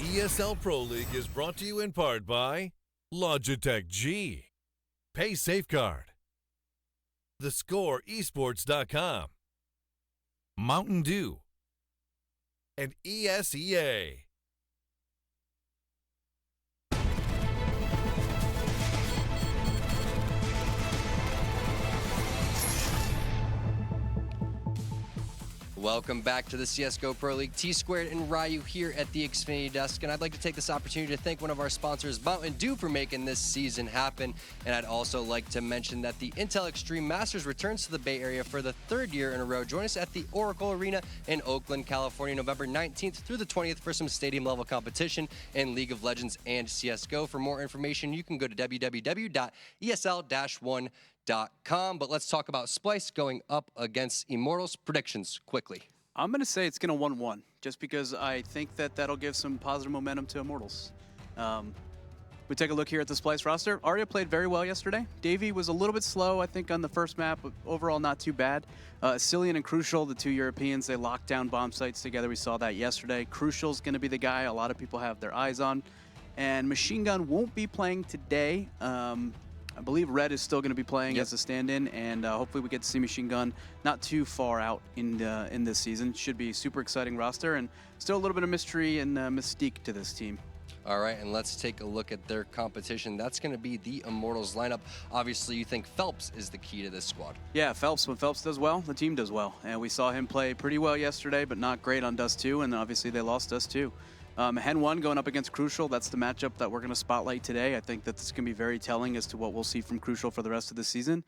ESL Pro League is brought to you in part by Logitech G, Pay Safeguard, TheScoreEsports.com, Mountain Dew, and ESEA. Welcome back to the CSGO Pro League. T-Squared and Ryu here at the Xfinity Desk, and I'd like to take this opportunity to thank one of our sponsors, Mountain Dew, for making this season happen. And I'd also like to mention that the Intel Extreme Masters returns to the Bay Area for the third year in a row. Join us at the Oracle Arena in Oakland, California, November 19th through the 20th for some stadium-level competition in League of Legends and CSGO. For more information, you can go to www.esl-1.com. But let's talk about Splyce going up against Immortals. Predictions, quickly. I'm going to say it's going to 1-1, just because I think that that'll give some positive momentum to Immortals. We take a look here at the Splyce roster. Arya played very well yesterday. Davey was a little bit slow, I think, on the first map, but overall not too bad. Cillian and Crucial, the two Europeans, they locked down bomb sites together. We saw that yesterday. Crucial's going to be the guy a lot of people have their eyes on. And Machine Gun won't be playing today. I believe Red is still going to be playing as a stand-in, and hopefully we get to see Machine Gun not too far out in this season. Should be a super exciting roster, and still a little bit of mystery and mystique to this team. All right, and let's take a look at their competition. That's going to be the Immortals lineup. Obviously, you think Phelps is the key to this squad. Yeah, Phelps. When Phelps does well, the team does well. And we saw him play pretty well yesterday, but not great on Dust 2, and obviously they lost Dust 2. Hen 1 going up against Crucial, that's the matchup that we're going to spotlight today. I think that this is going to be very telling as to what we'll see from Crucial for the rest of the season.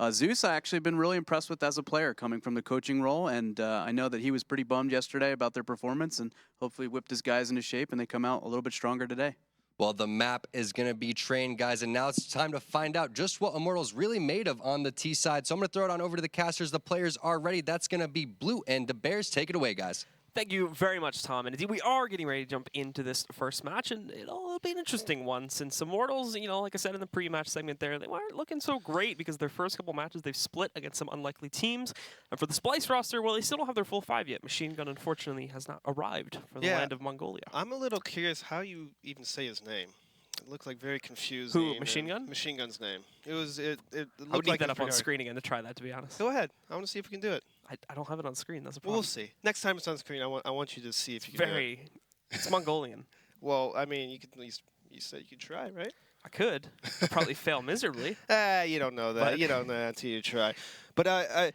Zeus, I actually been really impressed with as a player coming from the coaching role, and I know that he was pretty bummed yesterday about their performance, and hopefully whipped his guys into shape and they come out a little bit stronger today. Well, the map is going to be trained, guys, and now it's time to find out just what Immortals really made of on the T side. So I'm going to throw it on over to the casters. The players are ready. That's going to be Blue and the Bears. Take it away, guys. Thank you very much, Tom. And indeed, we are getting ready to jump into this first match, and it'll be an interesting one since Immortals, you know, like I said in the pre-match segment there, they weren't looking so great because their first couple matches they've split against some unlikely teams. And for the Splyce roster, well, they still don't have their full 5 yet. Machine Gun, unfortunately, has not arrived from the land of Mongolia. I'm a little curious how you even say his name. It looked like very confusing. Who, Machine Gun? Machine Gun's name. It looked I would need that up on screen again to try that, to be honest. Go ahead. I want to see if we can do it. I don't have it on screen. That's a problem. We'll see. Next time it's on screen, I want you to see if you can do it. It's Mongolian. Well, I mean, you could at least, you said you could try, right? I could. I'd probably fail miserably. You don't know that. You don't know that until you try. But I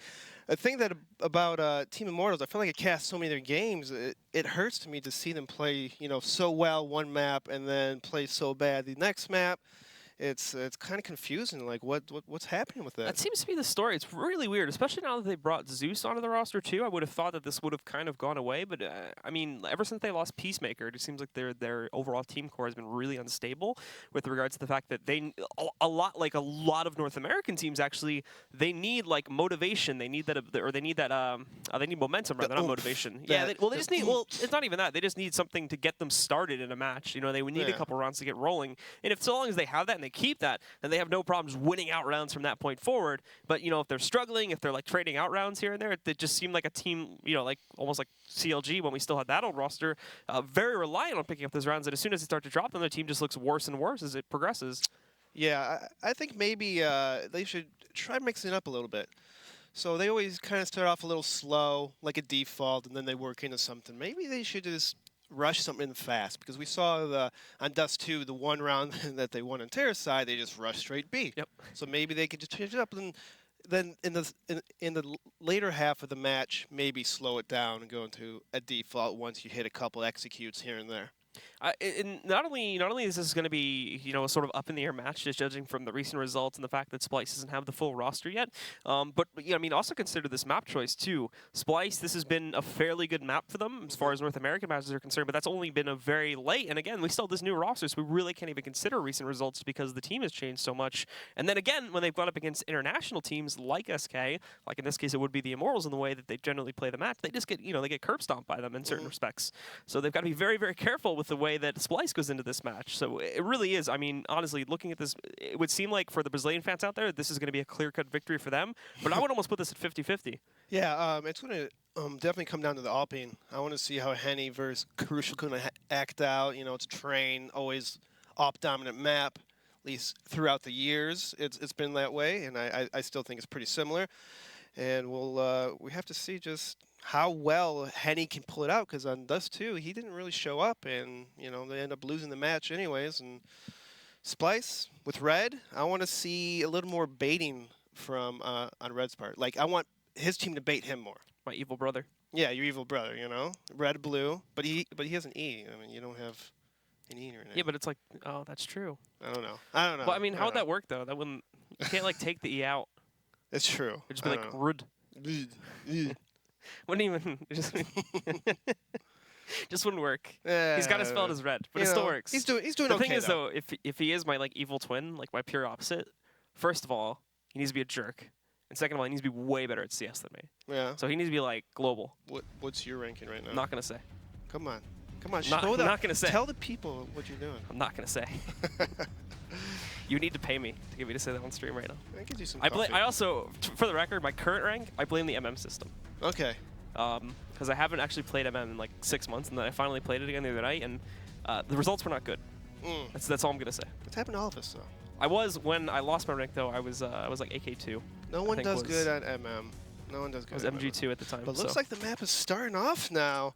think that about Team Immortals, I feel like it casts so many of their games. It hurts to me to see them play, so well one map and then play so bad the next map. It's kind of confusing. Like what's happening with that? That seems to be the story. It's really weird, especially now that they brought Zeus onto the roster too. I would have thought that this would have kind of gone away, but I mean, ever since they lost Peacemaker, it just seems like their overall team core has been really unstable with regards to the fact that they a lot of North American teams actually they need like motivation. They need that they need momentum rather than motivation. They just need it's not even that. They just need something to get them started in a match. They would need a couple rounds to get rolling, and if so long as they have that and they keep that, then they have no problems winning out rounds from that point forward. But if they're struggling, if they're like trading out rounds here and there, they just seem like a team, like almost like CLG when we still had that old roster, very reliant on picking up those rounds. And as soon as they start to drop them, the team just looks worse and worse as it progresses. Yeah, I think maybe they should try mixing it up a little bit. So they always kind of start off a little slow, like a default, and then they work into something. Maybe they should just rush something fast, because we saw on Dust 2, the one round that they won on Terra's side, they just rushed straight B. Yep. So maybe they could just change it up, and then in the later half of the match, maybe slow it down and go into a default once you hit a couple executes here and there. And not only is this going to be a sort of up in the air match, just judging from the recent results and the fact that Splyce doesn't have the full roster yet, but also consider this map choice too. Splyce, this has been a fairly good map for them as far as North American matches are concerned, but that's only been a very late. And again, we still have this new roster, so we really can't even consider recent results because the team has changed so much. And then again, when they've gone up against international teams like SK, like in this case it would be the Immortals in the way that they generally play the match, they just get they get curb stomped by them in certain respects. So they've got to be very, very careful with the way that Splyce goes into this match. So it really is, I mean, honestly, looking at this, it would seem like for the Brazilian fans out there, this is going to be a clear-cut victory for them. But I would almost put this at 50-50. Yeah, it's going to definitely come down to the Alpine. I want to see how Henny versus Crucial going to act out. You know, it's train, always op-dominant map, at least throughout the years. It's been that way, and I still think it's pretty similar. And we have to see just how well Henny can pull it out, because on Dust 2, he didn't really show up, and, you know, they end up losing the match anyways. And Splyce with Red, I want to see a little more baiting from on Red's part. Like, I want his team to bait him more. My evil brother. Yeah, your evil brother, you know? Red, blue, but he has an E. I mean, you don't have an E in your name. Yeah, but it's like, oh, that's true. I don't know. I don't know. Well, I mean, how would that work, though? That wouldn't, you can't, like, take the E out. It's true. It'd just be like, Rud. Wouldn't even, just wouldn't work. He's got to spell it as Red, but it still works. He's doing the okay, thing is, though, if he is my, like, evil twin, like, my pure opposite, first of all, he needs to be a jerk. And second of all, he needs to be way better at CS than me. Yeah. So he needs to be, like, global. What's your ranking right now? I'm not going to say. Come on. Not going to say. Tell the people what you're doing. I'm not going to say. You need to pay me to get me to say that on stream right now. I could do some I also, for the record, my current rank, I blame the MM system. Okay. Because I haven't actually played MM in like 6 months, and then I finally played it again the other night, and the results were not good. That's all I'm gonna say. It's happened to all of us, though. I was, when I lost my rank though, I was like AK2. No one does good at MM. No one does good. I was MG2 at the time. But looks like the map is starting off now.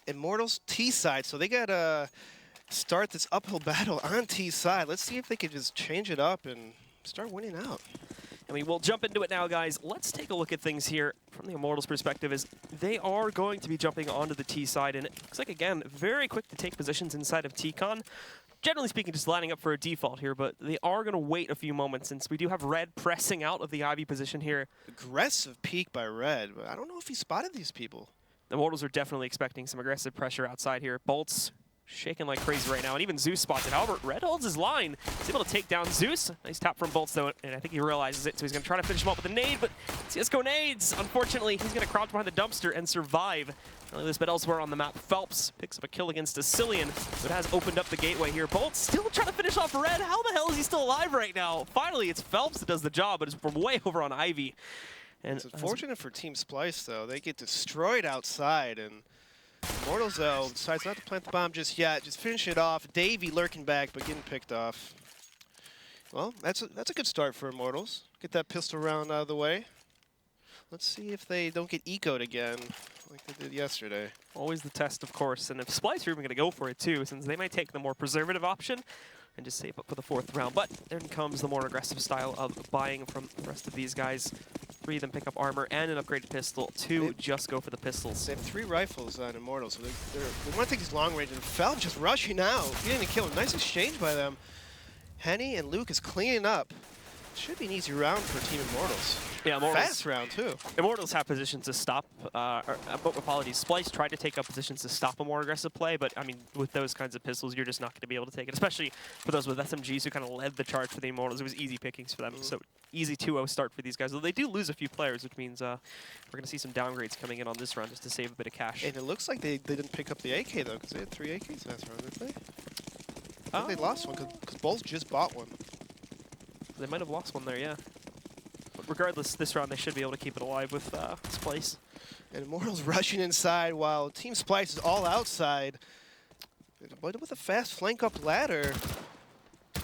Immortals T side, so they gotta start this uphill battle on T side. Let's see if they can just change it up and start winning out. I mean, we'll jump into it now, guys. Let's take a look at things here from the Immortals' perspective. Is they are going to be jumping onto the T side, and it looks like, again, very quick to take positions inside of T-Con. Generally speaking, just lining up for a default here, but they are going to wait a few moments since we do have Red pressing out of the Ivy position here. Aggressive peek by Red, but I don't know if he spotted these people. The Immortals are definitely expecting some aggressive pressure outside here. Bolts shaking like crazy right now, and even Zeus spots it. However, Red holds his line. He's able to take down Zeus. Nice tap from Bolts, though, and I think he realizes it, so he's going to try to finish him up with a nade, but CSGO nades. Unfortunately, he's going to crouch behind the dumpster and survive. Not only this, but elsewhere on the map, Phelps picks up a kill against Ascillion, but has opened up the gateway here. Bolts still trying to finish off Red. How the hell is he still alive right now? Finally, it's Phelps that does the job, but it's from way over on Ivy. And it's unfortunate for Team Splyce, though. They get destroyed outside, and Immortals, though, decides not to plant the bomb just yet. Just finish it off. Davey lurking back, but getting picked off. Well, that's a good start for Immortals. Get that pistol round out of the way. Let's see if they don't get ecoed again, like they did yesterday. Always the test, of course. And if Splyce are even going to go for it, too, since they might take the more preservative option and just save up for the 4th round. But then comes the more aggressive style of buying from the rest of these guys. 3 of them pick up armor and an upgraded pistol. 2 just go for the pistols. They have 3 rifles on Immortals, so they want to take these long range. And Phelps just rushing out, getting a kill. Nice exchange by them. Henny and Luke is cleaning up. Should be an easy round for Team Immortals. Yeah, Immortals. Fast round, too. Immortals have positions to stop, apologies, Splyce tried to take up positions to stop a more aggressive play, but I mean, with those kinds of pistols, you're just not going to be able to take it, especially for those with SMGs who kind of led the charge for the Immortals. It was easy pickings for them, so easy 2-0 start for these guys. Though they do lose a few players, which means we're going to see some downgrades coming in on this round just to save a bit of cash. And it looks like they didn't pick up the AK, though, because they had 3 AKs last round, didn't they? I think they lost one, because Bulls just bought one. They might have lost one there, yeah. But regardless, this round they should be able to keep it alive with Splyce. And Immortals rushing inside while Team Splyce is all outside. But with a fast flank up ladder. The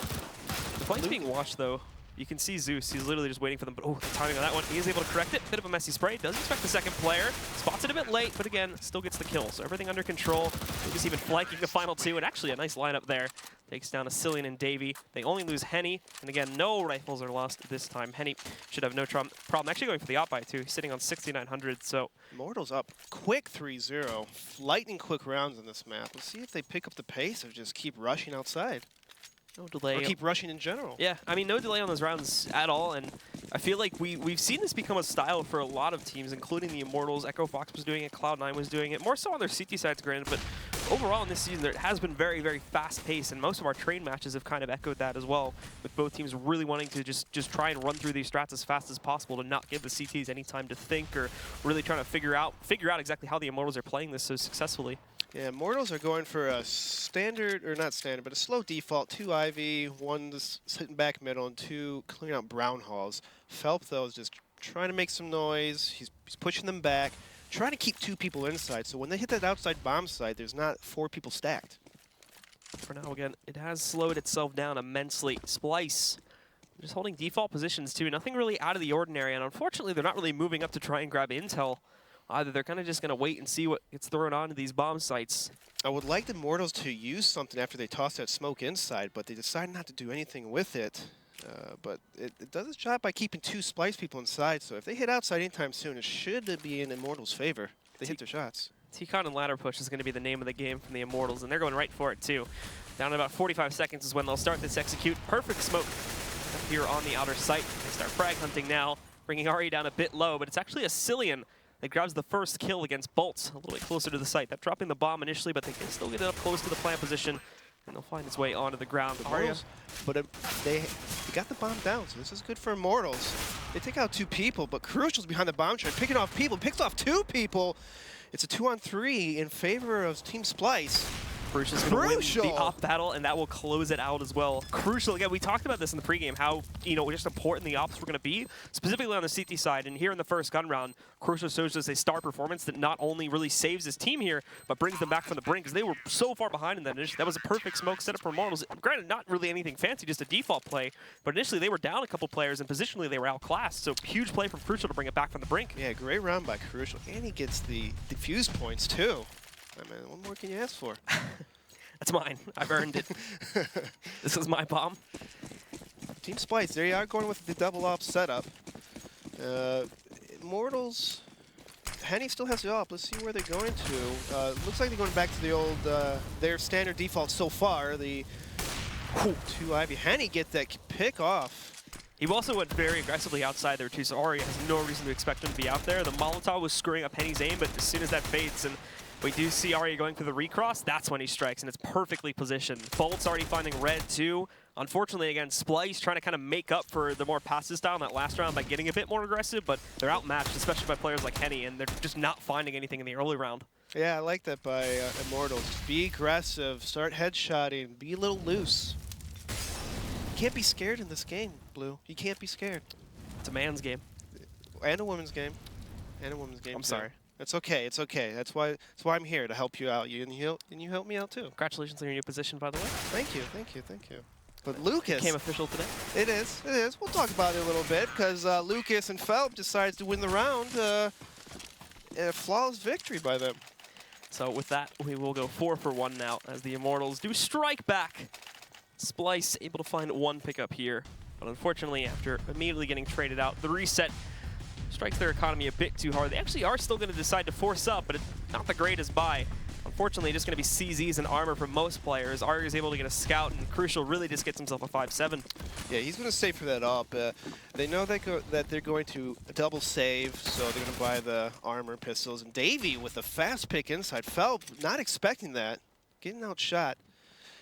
flank's being watched, though. You can see Zeus. He's literally just waiting for them. But, oh, the timing on that one. He is able to correct it. Bit of a messy spray. Does expect the second player. Spots it a bit late, but again, still gets the kill. So everything under control. He's even flanking the final 2. And actually a nice lineup there. Takes down Ascillion and Davey. They only lose Henny. And again, no rifles are lost this time. Henny should have no problem actually going for the op buy, too. He's sitting on 6,900. So Immortals up quick 3-0. Lightning quick rounds on this map. Let's see if they pick up the pace or just keep rushing outside. no delay. Or keep rushing in general. Yeah, I mean, no delay on those rounds at all, and I feel like we've seen this become a style for a lot of teams, including the Immortals. Echo Fox was doing it, Cloud9 was doing it, more so on their CT sides, granted, but overall in this season, there has been very, very fast-paced, and most of our train matches have kind of echoed that as well, with both teams really wanting to just try and run through these strats as fast as possible to not give the CTs any time to think or really trying to figure out exactly how the Immortals are playing this so successfully. Yeah, Immortals are going for a standard, or not standard, but a slow default. 2 Ivy, 1 just sitting back middle, and 2 clearing out brown halls. Phelps, though, is just trying to make some noise. He's pushing them back. trying to keep 2 people inside. So when they hit that outside bomb site, there's not 4 people stacked. For now, again, it has slowed itself down immensely. Splyce just holding default positions too. Nothing really out of the ordinary, and unfortunately, they're not really moving up to try and grab intel. Either they're kind of just going to wait and see what gets thrown onto these bomb sites. I would like the Immortals to use something after they toss that smoke inside, but they decide not to do anything with it. But it does its job by keeping 2 Splyce people inside, so if they hit outside anytime soon, it should be in Immortals' favor. They hit their shots. T-Con and ladder push is going to be the name of the game from the Immortals, and they're going right for it too. Down in about 45 seconds is when they'll start this execute. Perfect smoke up here on the outer site. They start frag hunting now, bringing Ari down a bit low, but it's actually a Cillian that grabs the first kill against Bolts, a little bit closer to the site. They're dropping the bomb initially, but they can still get it up close to the plant position, and they'll find its way onto the ground. Arya, But they got the bomb down, so this is good for Immortals. They take out 2 people, but Crucial's behind the bomb train, picking off people, picks off 2 people. It's a 2-on-3 in favor of Team Splyce. Crucial's going to win the op battle, and that will close it out as well. Crucial, again, we talked about this in the pregame, how, just important the ops were going to be, specifically on the CT side. And here in the first gun round, Crucial shows us a star performance that not only really saves his team here, but brings them back from the brink, because they were so far behind in that initially. That was a perfect smoke setup for Immortals. Granted, not really anything fancy, just a default play, but initially they were down a couple players, and positionally they were outclassed. So huge play from Crucial to bring it back from the brink. Yeah, great round by Crucial, and he gets the defuse points too. I mean, what more can you ask for? That's mine. I've earned it. This is my bomb. Team Splyce, there you are going with the double op setup. Immortals, Henny still has the op. Let's see where they're going to. Looks like they're going back to the old, their standard default so far. The 2 Ivy. Henny get that pick off. He also went very aggressively outside there too, so Ari has no reason to expect him to be out there. The Molotov was screwing up Henny's aim, but as soon as that fades and we do see Ari going for the recross, that's when he strikes, and it's perfectly positioned. Bolt's already finding red too. Unfortunately, again, Splyce trying to kind of make up for the more passive style in that last round by getting a bit more aggressive, but they're outmatched, especially by players like Henny, and they're just not finding anything in the early round. Yeah, I like that by Immortals. Be aggressive, start headshotting, be a little loose. You can't be scared in this game, Blue. You can't be scared. It's a man's game. And a women's game. And a women's game. I'm sorry. It's okay. It's okay. That's why I'm here to help you out. And you help me out too. Congratulations on your new position, by the way. Thank you. Thank you. Thank you. But Lucas became official today. It is. It is. We'll talk about it a little bit because Lucas and Phelps decides to win the round. A flawless victory by them. So with that, we will go 4 for 1 now as the Immortals do strike back. Splyce able to find 1 pickup here, but unfortunately, after immediately getting traded out, the reset strikes their economy a bit too hard. They actually are still going to decide to force up, but it's not the greatest buy. Unfortunately, just going to be CZs and armor for most players. Arya is able to get a scout, and Crucial really just gets himself a 5-7. Yeah, he's going to save for that up. They know that they're going to double save, so they're going to buy the armor pistols. And Davey with a fast pick inside. Phelps not expecting that, getting outshot.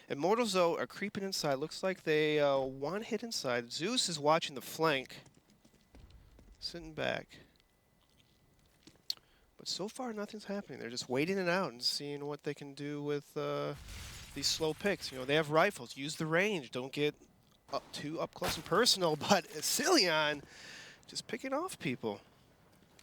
Immortals, though, are creeping inside. Looks like they want to hit inside. Zeus is watching the flank. Sitting back. But so far, nothing's happening. They're just waiting it out and seeing what they can do with these slow picks. They have rifles. Use the range. Don't get too up close and personal. But Cillian just picking off people.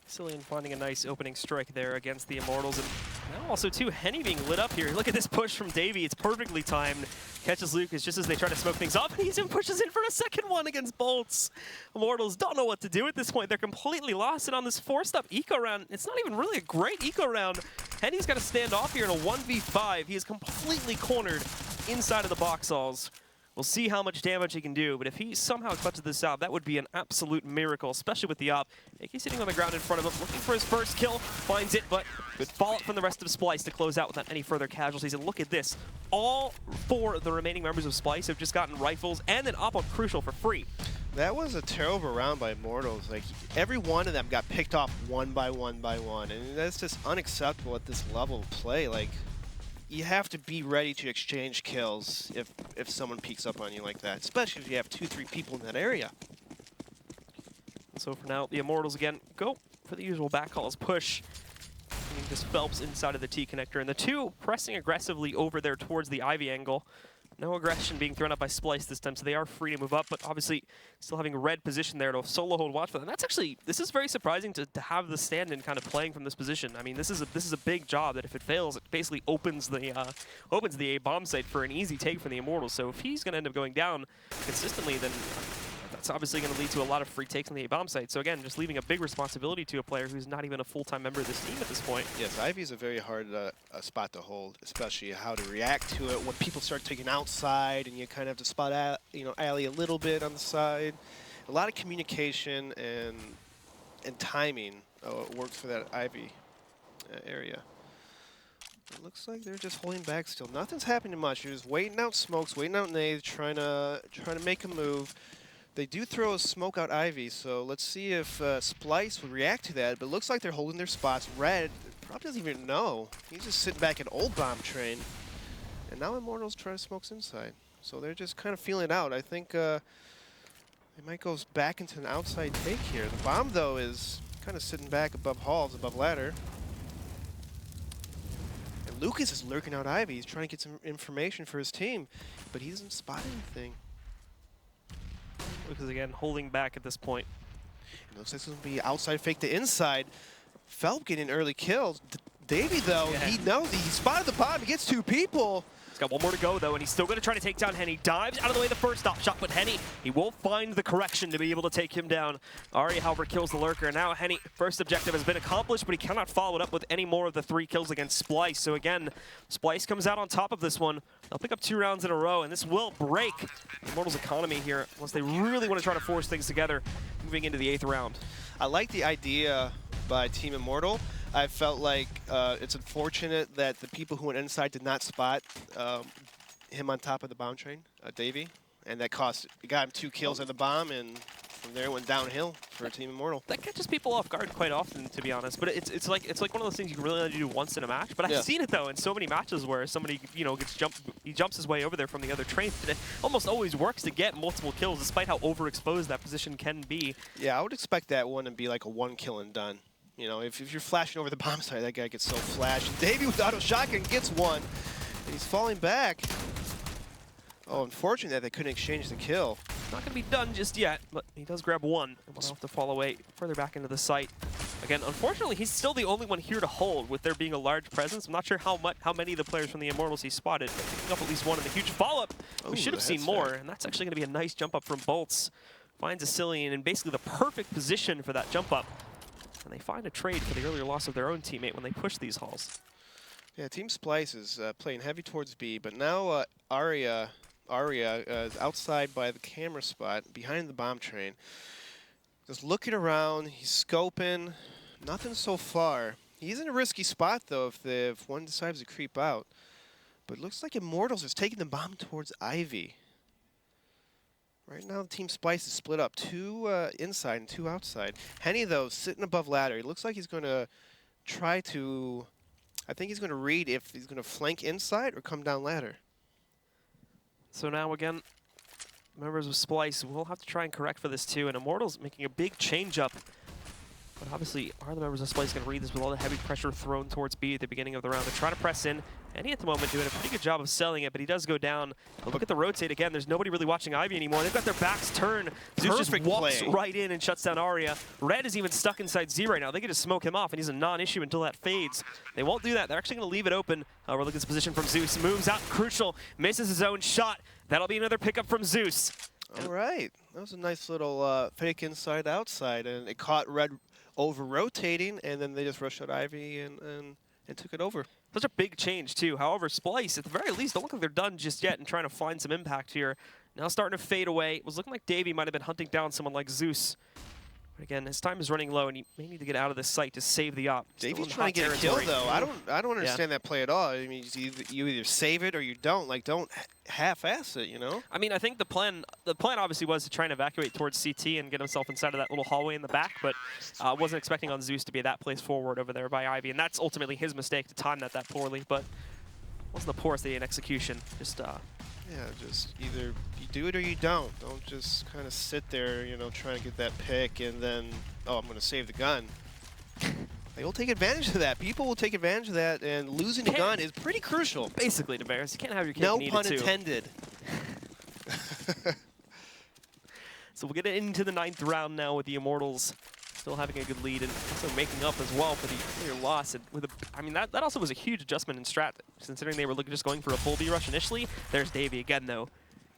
Cillian finding a nice opening strike there against the Immortals. And now also, too, Henny being lit up here. Look at this push from Davey. It's perfectly timed. Catches Lucas just as they try to smoke things up, and he pushes in for a second one against Bolts. Immortals don't know what to do at this point. They're completely lost, and on this forced-up eco round, it's not even really a great eco round. Henny's got to stand off here in a 1v5. He is completely cornered inside of the box halls. We'll see how much damage he can do, but if he somehow clutches this out, that would be an absolute miracle, especially with the op. He's sitting on the ground in front of him, looking for his first kill, finds it, but good follow-up from the rest of Splyce to close out without any further casualties. And look at this. All 4 of the remaining members of Splyce have just gotten rifles and an op on Crucial for free. That was a terrible round by Immortals. Like, every one of them got picked off one by one by one, and that's just unacceptable at this level of play. Like, you have to be ready to exchange kills if someone peeks up on you like that, especially if you have 2-3 people in that area. So for now, the Immortals again go for the usual backcalls push. Just Phelps inside of the T connector, and the 2 pressing aggressively over there towards the Ivy angle. No aggression being thrown up by Splyce this time, so they are free to move up, but obviously still having a red position there to solo hold watch for them. That's actually, this is very surprising to have the stand-in kind of playing from this position. I mean, this is a big job that if it fails, it basically opens the A bomb site for an easy take for the Immortals. So if he's going to end up going down consistently, then that's obviously going to lead to a lot of free takes on the A bomb site. So again, just leaving a big responsibility to a player who's not even a full-time member of this team at this point. Yes, Ivy's a very hard spot to hold, especially how to react to it when people start taking outside and you kind of have to spot out, alley a little bit on the side. A lot of communication and timing works for that Ivy area. It looks like they're just holding back still. Nothing's happening much. They're just waiting out smokes, waiting out nades, trying to make a move. They do throw a smoke out Ivy, so let's see if Splyce would react to that. But it looks like they're holding their spots. Red probably doesn't even know. He's just sitting back at old bomb train. And now Immortals try to smokes inside. So they're just kind of feeling it out. I think they might go back into an outside take here. The bomb, though, is kind of sitting back above halls, above ladder. And Lucas is lurking out Ivy. He's trying to get some information for his team, but he doesn't spot anything. Lucas again holding back at this point. It looks like it's going to be outside fake to inside. Felp getting early kills. Davey, though, he knows he spotted the bomb. He gets 2 people. He's got one more to go, though, and he's still going to try to take down Henny. Dives out of the way the first stop shot, but Henny, he will find the correction to be able to take him down. Ari, however, kills the lurker. And now Henny, first objective has been accomplished, but he cannot follow it up with any more of the 3 kills against Splyce. So again, Splyce comes out on top of this one. They'll pick up 2 rounds in a row, and this will break Immortals' economy here once they really want to try to force things together moving into the 8th round. I like the idea by Team Immortal. I felt like it's unfortunate that the people who went inside did not spot him on top of the bomb train, Davey, and that got him 2 kills at the bomb, and from there it went downhill for Team Immortal. That catches people off guard quite often, to be honest. But it's like one of those things you can really only do once in a match. But I've seen it though in so many matches where somebody jumps his way over there from the other train, and it almost always works to get multiple kills, despite how overexposed that position can be. Yeah, I would expect that one to be like a 1 kill and done. If you're flashing over the bomb site, that guy gets so flashed. And Davey with auto shotgun gets 1. And he's falling back. Oh, unfortunate that they couldn't exchange the kill. Not going to be done just yet, but he does grab 1. And will have to fall away further back into the site. Again, unfortunately, he's still the only one here to hold, with there being a large presence. I'm not sure how many of the players from the Immortals he spotted, but picking up at least 1 in the huge follow-up. We should have seen more, and that's actually going to be a nice jump up from Bolts. Finds Asilian in basically the perfect position for that jump up. And they find a trade for the earlier loss of their own teammate when they push these halls. Yeah, Team Splyce is playing heavy towards B, but now Arya is outside by the camera spot, behind the bomb train. Just looking around, he's scoping, nothing so far. He's in a risky spot, though, if one decides to creep out. But it looks like Immortals is taking the bomb towards Ivy. Right now, Team Splyce is split up, 2 inside and 2 outside. Henny, though, sitting above ladder. It looks like he's going to try to... I think he's going to read if he's going to flank inside or come down ladder. So now, again, members of Splyce will have to try and correct for this, too. And Immortals making a big change-up. But obviously, are the members of Splyce going to read this with all the heavy pressure thrown towards B at the beginning of the round? They're trying to press in. Henny at the moment doing a pretty good job of selling it, but he does go down. But look at the rotate again. There's nobody really watching Ivy anymore. They've got their backs turned. Zeus just walks right in and shuts down Arya. Red is even stuck inside Z right now. They can just smoke him off, and he's a non-issue until that fades. They won't do that. They're actually going to leave it open. We're looking at this position from Zeus. Moves out, crucial. Misses his own shot. That'll be another pickup from Zeus. All right. That was a nice little fake inside-outside, and it caught Red over-rotating, and then they just rushed out Ivy and took it over. Such a big change, too. However, Splyce, at the very least, don't look like they're done just yet and trying to find some impact here. Now starting to fade away. It was looking like Davey might have been hunting down someone like Zeus. But again, his time is running low, and he may need to get out of this site to save the op. Davey's trying to get a kill, though. I don't understand that play at all. I mean, you either save it or you don't. Like, don't half-ass it, I mean, I think the plan obviously was to try and evacuate towards CT and get himself inside of that little hallway in the back, but wasn't expecting on Zeus to be that place forward over there by Ivy, and that's ultimately his mistake to time that poorly, but wasn't the poorest day in execution. Just yeah, just either you do it or you don't. Don't just kind of sit there, trying to get that pick and then, oh, I'm going to save the gun. They will take advantage of that. People will take advantage of that, and losing the gun is pretty crucial. Basically, DeBears, you can't have your cake No and eat pun it too. intended. So we'll get into the 9th round now with the Immortals still having a good lead and also making up as well for the clear loss. And with I mean, that also was a huge adjustment in strat, considering they were just going for a full B rush initially. There's Davey again, though.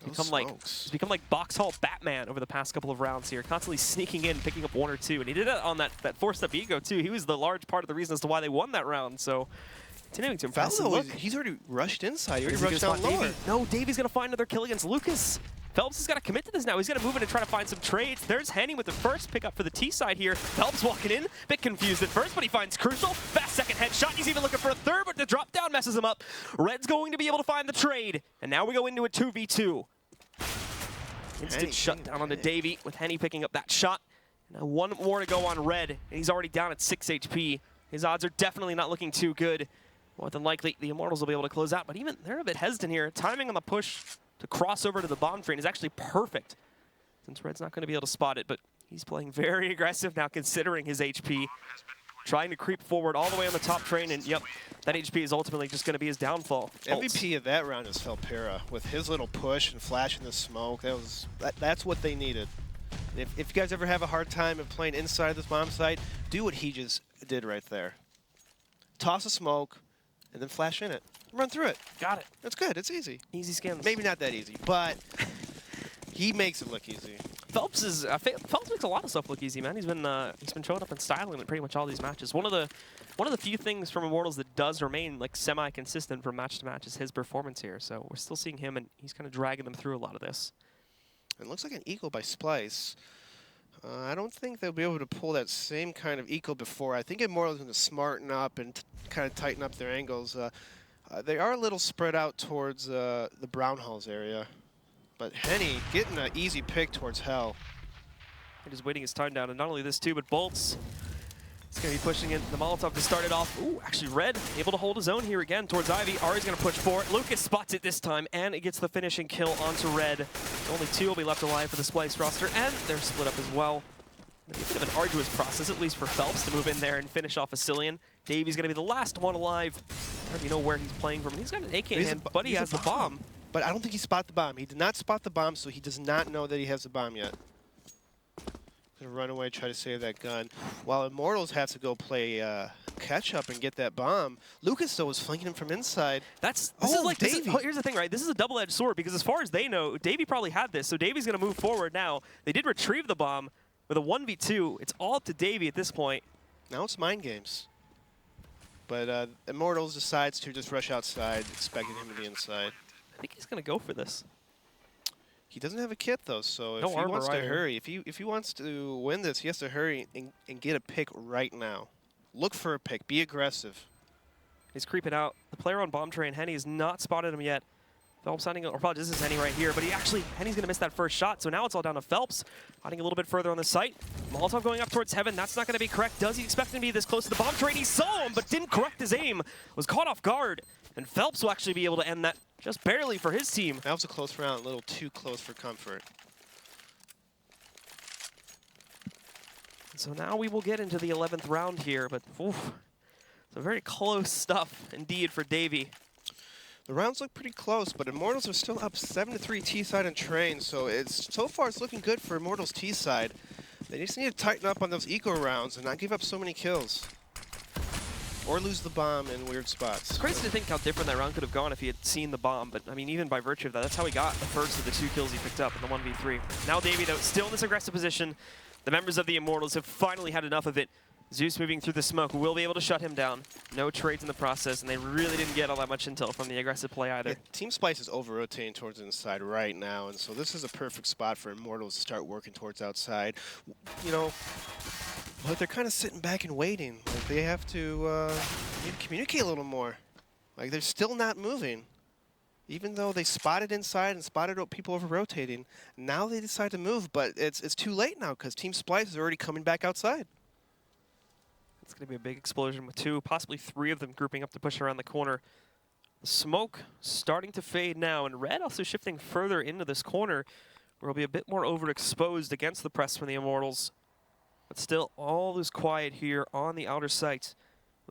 He's become like box hall Batman over the past couple of rounds here, constantly sneaking in, picking up 1 or 2. And he did it on that 4-step ego, too. He was the large part of the reason as to why they won that round. So continuing to impress. Look, he's already rushed inside. He already rushed down lower. No, Davey's going to find another kill against Lucas. Phelps has got to commit to this now. He's going to move in and try to find some trades. There's Henny with the first pickup for the T side here. Phelps walking in, bit confused at first, but he finds Crucial. Fast second headshot. He's even looking for a third, but the drop down messes him up. Red's going to be able to find the trade. And now we go into a 2v2. Instant shutdown onto Davey with Henny picking up that shot. Now 1 more to go on Red, and he's already down at 6 HP. His odds are definitely not looking too good. More than likely, the Immortals will be able to close out, but even they're a bit hesitant here. Timing on the push to cross over to the bomb train is actually perfect, since Red's not going to be able to spot it, but he's playing very aggressive now considering his HP. Trying to creep forward all the way on the top train, and yep, that HP is ultimately just going to be his downfall. MVP of that round is Felpera with his little push and flash in the smoke. That's what they needed. If you guys ever have a hard time of playing inside this bomb site, do what he just did right there. Toss a smoke, and then flash in it. Run through it. Got it. That's good. It's easy. Easy scans. Maybe not that easy, but he makes it look easy. Phelps makes a lot of stuff look easy, man. He's been showing up and styling in pretty much all these matches. One of the few things from Immortals that does remain like semi-consistent from match to match is his performance here. So we're still seeing him, and he's kind of dragging them through a lot of this. It looks like an eco by Splyce. I don't think they'll be able to pull that same kind of eco before. I think Immortals going to smarten up and kind of tighten up their angles. They are a little spread out towards the Brown Halls area. But Henny getting an easy pick towards Hell. And just waiting his time down. And not only this, too, but Bolts is going to be pushing in the Molotov to start it off. Ooh, actually, Red able to hold his own here again towards Ivy. Ari's going to push for it. Lucas spots it this time, and it gets the finishing kill onto Red. Only 2 will be left alive for the Splyce roster, and they're split up as well. It'll be a bit of an arduous process, at least for Phelps, to move in there and finish off Facilian. Davey's going to be the last one alive. I don't even know where he's playing from. He's got an AK in hand, but he has the bomb. But I don't think he spotted the bomb. He did not spot the bomb, so he does not know that he has the bomb yet. Gonna run away, try to save that gun. While Immortals has to go play catch up and get that bomb. Lucas, though, is flanking him from inside. Here's the thing, right? This is a double-edged sword, because as far as they know, Davey probably had this, so Davey's gonna move forward now. They did retrieve the bomb with a 1v2. It's all up to Davey at this point. Now it's mind games. But Immortals decides to just rush outside, expecting him to be inside. I think he's going to go for this. He doesn't have a kit, though, so if he wants to hurry, if he wants to win this, he has to hurry and get a pick right now. Look for a pick. Be aggressive. He's creeping out. The player on bomb train, Henny, has not spotted him yet. Phelps hiding, or probably this is Henny right here, but Henny's going to miss that first shot, so now it's all down to Phelps, hiding a little bit further on the site. Molotov going up towards Heaven. That's not going to be correct. Does he expect him to be this close to the bomb train? He saw him, but didn't correct his aim. Was caught off guard, and Phelps will actually be able to end that just barely for his team. That was a close round, a little too close for comfort. So now we will get into the 11th round here, but oof, so very close stuff indeed for Davey. The rounds look pretty close, but Immortals are still up 7-3 T-side and Train, so so far it's looking good for Immortals T-side. They just need to tighten up on those eco rounds and not give up so many kills. Or lose the bomb in weird spots. It's crazy to think how different that round could have gone if he had seen the bomb, but I mean, even by virtue of that, that's how he got the first of the 2 kills he picked up in the 1v3. Now Davey, though, still in this aggressive position. The members of the Immortals have finally had enough of it. Zeus moving through the smoke will be able to shut him down. No trades in the process, and they really didn't get all that much intel from the aggressive play either. Yeah, Team Splyce is over-rotating towards the inside right now, and so this is a perfect spot for Immortals to start working towards outside. You know, but they're kind of sitting back and waiting. Like they have to maybe communicate a little more. Like they're still not moving. Even though they spotted inside and spotted people over-rotating, now they decide to move, but it's too late now because Team Splyce is already coming back outside. It's going to be a big explosion with 2, possibly 3 of them grouping up to push around the corner. The smoke starting to fade now, and Red also shifting further into this corner, where he'll be a bit more overexposed against the press from the Immortals. But still, all is quiet here on the outer sight.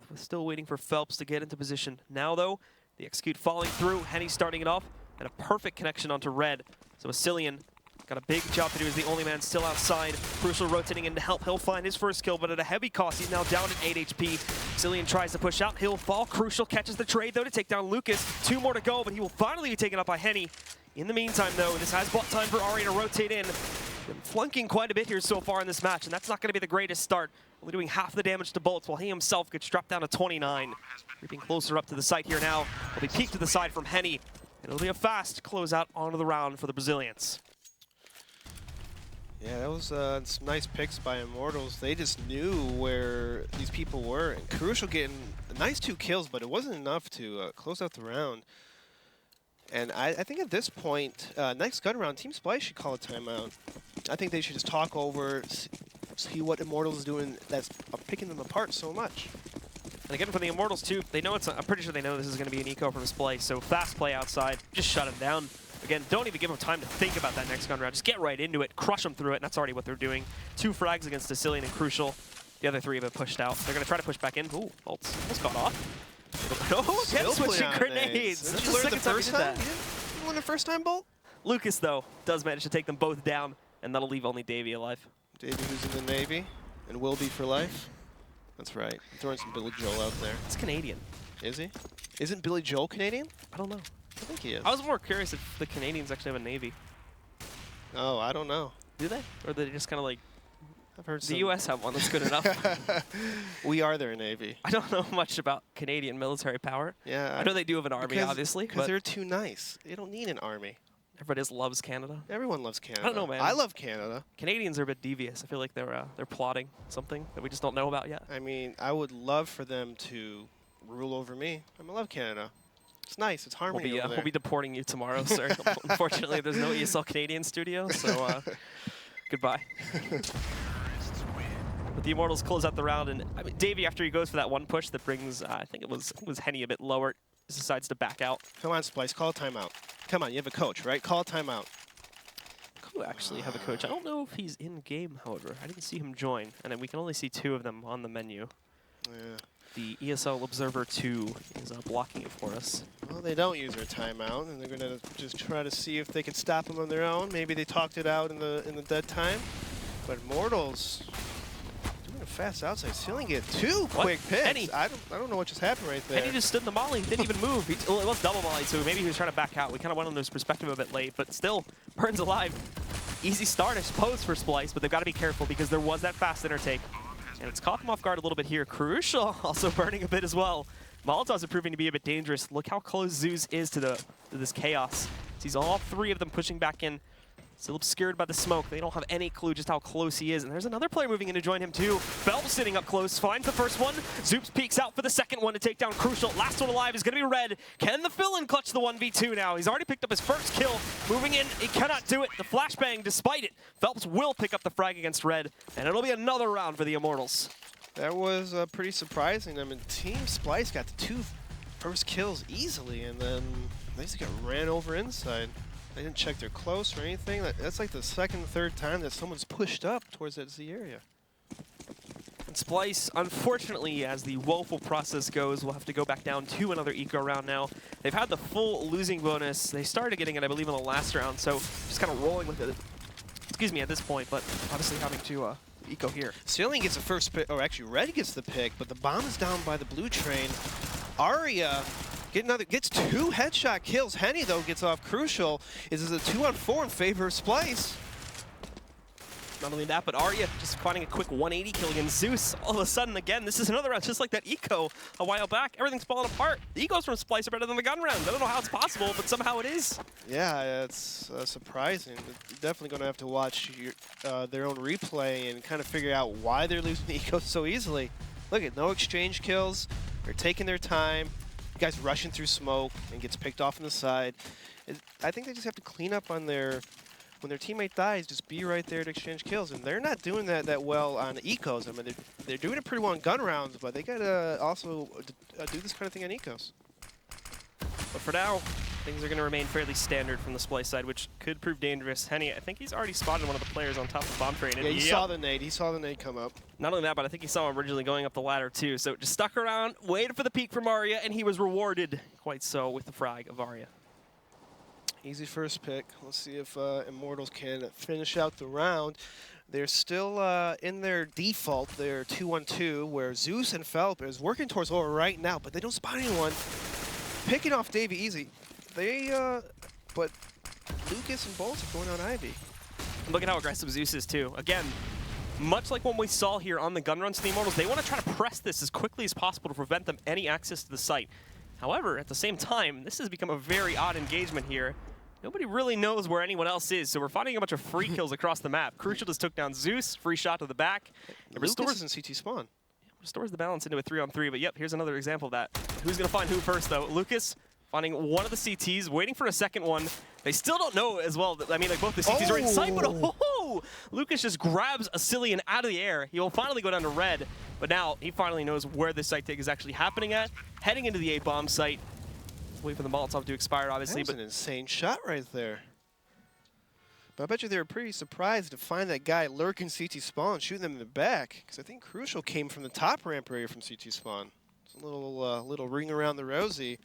We're still waiting for Phelps to get into position. Now, though, the execute falling through, Henny starting it off, and a perfect connection onto Red. So Vasilian got a big job to do as the only man still outside. Crucial rotating in to help. He'll find his first kill, but at a heavy cost. He's now down at 8 HP. Vasilian tries to push out. He'll fall. Crucial catches the trade, though, to take down Lucas. 2 more to go, but he will finally be taken up by Henny. In the meantime, though, this has bought time for Ari to rotate in. Been flunking quite a bit here so far in this match, and that's not going to be the greatest start. Only doing half the damage to Bolts, while he himself gets dropped down to 29. Creeping closer up to the site here now. Will be peeked to the side from Henny, and it'll be a fast closeout onto the round for the Brazilians. Yeah, that was some nice picks by Immortals. They just knew where these people were, and Crucial getting a nice 2 kills, but it wasn't enough to close out the round. And I think at this point, next gun round, Team Splyce should call a timeout. I think they should just talk over, see what Immortals is doing that's picking them apart so much. And again, for the Immortals, too, they know it's. I'm pretty sure they know this is going to be an eco from Splyce, so fast play outside, just shut him down. Again, don't even give them time to think about that next gun round. Just get right into it, crush them through it, and that's already what they're doing. 2 frags against Vasilian and Crucial. The other 3 have been pushed out. They're going to try to push back in. Ooh, Bolts almost got off. Oh, again, switching grenades. Did you learn the first time? You didn't learn the first time, Bolt? Lucas, though, does manage to take them both down, and that'll leave only Davey alive. Davey, who's in the Navy, and will be for life. That's right. I'm throwing some Billy Joel out there. It's Canadian. Is he? Isn't Billy Joel Canadian? I don't know. I think he is. I was more curious if the Canadians actually have a Navy. Oh, I don't know. Do they? Or they just kind of like... I've heard the U.S. have one that's good enough. We are their Navy. I don't know much about Canadian military power. Yeah. I know they do have an army, obviously. Because they're too nice. They don't need an army. Everybody just loves Canada. Everyone loves Canada. I don't know, man. I love Canada. Canadians are a bit devious. I feel like they're plotting something that we just don't know about yet. I mean, I would love for them to rule over me. I love Canada. It's nice. It's harmony over there. We'll be deporting you tomorrow, sir. Unfortunately, there's no ESL Canadian studio, so goodbye. But the Immortals close out the round, and I mean, Davey, after he goes for that one push that brings, I think it was Henny a bit lower, decides to back out. Come on, Splyce, call a timeout. Come on, you have a coach, right? Call a timeout. Could actually have a coach. I don't know if he's in game, however. I didn't see him join, and then we can only see 2 of them on the menu. Yeah. The ESL Observer 2 is blocking it for us. Well, they don't use their timeout, and they're going to just try to see if they can stop them on their own. Maybe they talked it out in the dead time. But Immortals doing a fast outside. Ceiling get 2 quick picks. Henny. I don't know what just happened right there. Henny just stood in the molly, didn't even move. Well, it was double molly, so maybe he was trying to back out. We kind of went on his perspective a bit late, but still, Burns alive. Easy start, I suppose, for Splyce, but they've got to be careful because there was that fast intake. And it's caught them off guard a little bit here. Crucial also burning a bit as well. Molotovs are proving to be a bit dangerous. Look how close Zeus is to this chaos. Sees all 3 of them pushing back in. Still obscured by the smoke. They don't have any clue just how close he is. And there's another player moving in to join him too. Phelps sitting up close, finds the first one. Zoops peeks out for the second one to take down Crucial. Last one alive is going to be Red. Can the fill-in clutch the 1v2 now? He's already picked up his first kill. Moving in, he cannot do it. The flashbang, despite it, Phelps will pick up the frag against Red. And it'll be another round for the Immortals. That was pretty surprising. I mean, Team Splyce got the 2 first kills easily, and then they just got ran over inside. They didn't check their close or anything. That's like the 2nd, 3rd time that someone's pushed up towards that Z area. And Splyce, unfortunately, as the woeful process goes, will have to go back down to another eco round now. They've had the full losing bonus. They started getting it, I believe, in the last round, so just kind of rolling with it. Excuse me, at this point, but obviously having to eco here. Ceiling gets the first pick, or actually Red gets the pick, but the bomb is down by the blue train. Arya gets 2 headshot kills. Henny, though, gets off Crucial. This is a 2-on-4 in favor of Splyce. Not only that, but Arya just finding a quick 180 kill against Zeus. All of a sudden, again, this is another round, just like that eco a while back. Everything's falling apart. The ecos from Splyce are better than the gun round. I don't know how it's possible, but somehow it is. Yeah, it's surprising. You're definitely going to have to watch their own replay and kind of figure out why they're losing the ecos so easily. Look at no exchange kills. They're taking their time. You guys rushing through smoke and gets picked off on the side. I think they just have to clean up on their... When their teammate dies, just be right there to exchange kills. And they're not doing that well on ecos. I mean, they're doing it pretty well on gun rounds, but they got to also do this kind of thing on ecos. But for now, things are going to remain fairly standard from the Splyce side, which could prove dangerous. Henny, I think he's already spotted one of the players on top of the bomb train. Yeah, he saw the nade. He saw the nade come up. Not only that, but I think he saw him originally going up the ladder too. So just stuck around, waited for the peek from Arya, and he was rewarded quite so with the frag of Arya. Easy first pick. Let's see if Immortals can finish out the round. They're still in their default, their 2-1-2, where Zeus and Felp is working towards Laura right now, but they don't spot anyone. Picking off Davey easy. But Lucas and Bolts are going on Ivy. Look at how aggressive Zeus is too. Again, much like what we saw here on the gun runs to the Immortals, they want to try to press this as quickly as possible to prevent them any access to the site. However, at the same time, this has become a very odd engagement here. Nobody really knows where anyone else is, so we're finding a bunch of free kills across the map. Crucial just took down Zeus, free shot to the back. It Lucas is in CT spawn. Restores the balance into a 3-on-3, but yep, here's another example of that. Who's going to find who first, though? Lucas finding one of the CTs, waiting for a second one. They still don't know as well. I mean, like both the CTs are in sight, but Lucas just grabs a Cillian out of the air. He will finally go down to red, but now he finally knows where this site take is actually happening at. Heading into the A-bomb site. Wait for the Molotov to expire, obviously. That was an insane shot right there. But I bet you they were pretty surprised to find that guy lurking CT spawn, shooting them in the back. Because I think Crucial came from the top ramp area from CT spawn. It's a little ring around the rosy.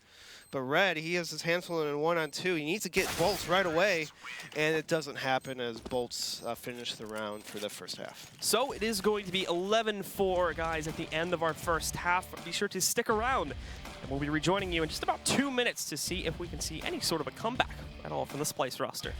But Red, he has his hands full in 1-on-2. He needs to get Bolts right away, and it doesn't happen as Bolts finish the round for the first half. So it is going to be 11-4, guys, at the end of our first half. Be sure to stick around, and we'll be rejoining you in just about 2 minutes to see if we can see any sort of a comeback at all from the Splyce roster.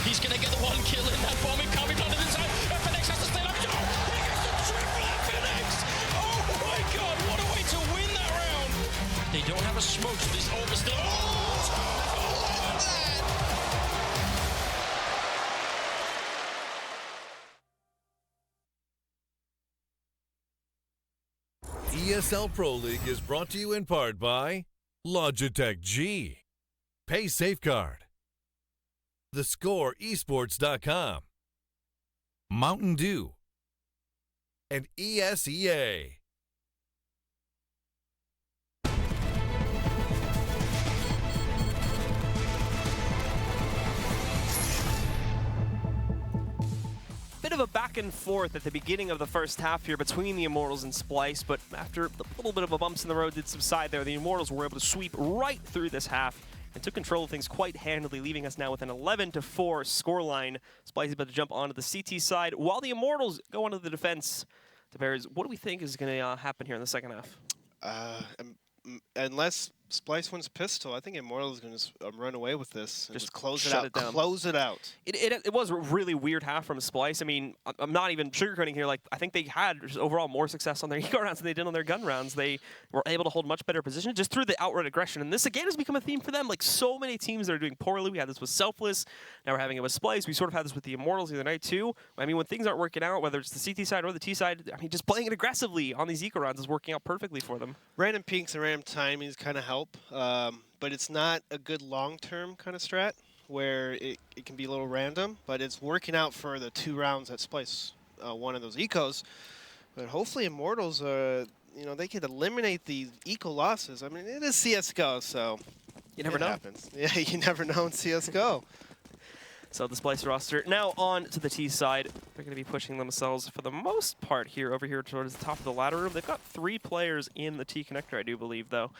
He's going to get the one kill in that bomb coming onto the side. FNX has to stay up. Oh, he gets the triple FNX. Oh my god, what a way to win that round. They don't have a smoke, so this orb is still. Oh, ESL Pro League is brought to you in part by Logitech G, Pay Safeguard, TheScoreEsports.com, Mountain Dew, and ESEA. Bit of a back and forth at the beginning of the first half here between the Immortals and Splyce, but after a little bit of a bumps in the road did subside there, the Immortals were able to sweep right through this half and took control of things quite handily, leaving us now with an 11-4 scoreline. Splyce is about to jump onto the CT side, while the Immortals go onto the defense. Bears, what do we think is going to happen here in the second half? Unless Splyce wins pistol, I think Immortals is going to run away with this and just close it shut out. it down. Close it out. It was a really weird half from Splyce. I mean, I'm not even sugarcoating here. Like, I think they had just overall more success on their eco rounds than they did on their gun rounds. They were able to hold much better position just through the outright aggression. And this, again, has become a theme for them. Like, so many teams that are doing poorly. We had this with Selfless. Now we're having it with Splyce. We sort of had this with the Immortals the other night, too. I mean, when things aren't working out, whether it's the CT side or the T side, I mean, just playing it aggressively on these eco rounds is working out perfectly for them. Random peaks and random timings kind of help, but it's not a good long-term kind of strat where it can be a little random, but it's working out for the 2 rounds at Splyce, one of those ecos. But hopefully Immortals, they could eliminate these eco losses. I mean, it is CSGO, so You never know. Happens. Yeah, you never know in CSGO. So the Splyce roster now on to the T side. They're going to be pushing themselves for the most part here over here towards the top of the ladder room. They've got 3 players in the T connector, I do believe, though.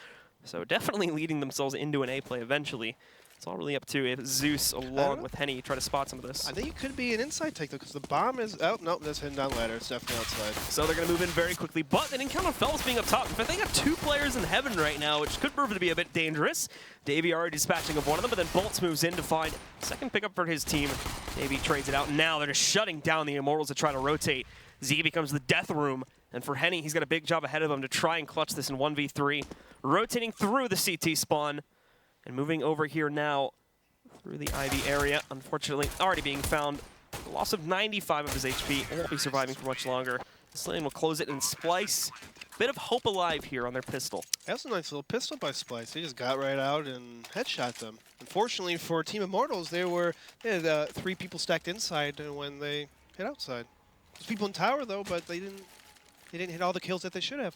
So definitely leading themselves into an A play eventually. It's all really up to if Zeus, along with Henny, try to spot some of this. I think it could be an inside take, though, because the bomb is... Oh, nope, that's hidden down ladder. It's definitely outside. So they're going to move in very quickly, but they didn't count on Felps being up top. In fact, they got 2 players in heaven right now, which could prove to be a bit dangerous. Davey already dispatching of one of them, but then Bolts moves in to find second pickup for his team. Davey trades it out. Now they're just shutting down the Immortals to try to rotate. Z becomes the death room, and for Henny, he's got a big job ahead of him to try and clutch this in 1v3. Rotating through the CT spawn, and moving over here now through the Ivy area. Unfortunately, already being found. A loss of 95 of his HP. Won't be surviving for much longer. Slane will close it, and Splyce, bit of hope alive here on their pistol. That's a nice little pistol by Splyce. He just got right out and headshot them. Unfortunately for Team Immortals, they had 3 people stacked inside when they hit outside. There's people in tower though, but they didn't hit all the kills that they should have.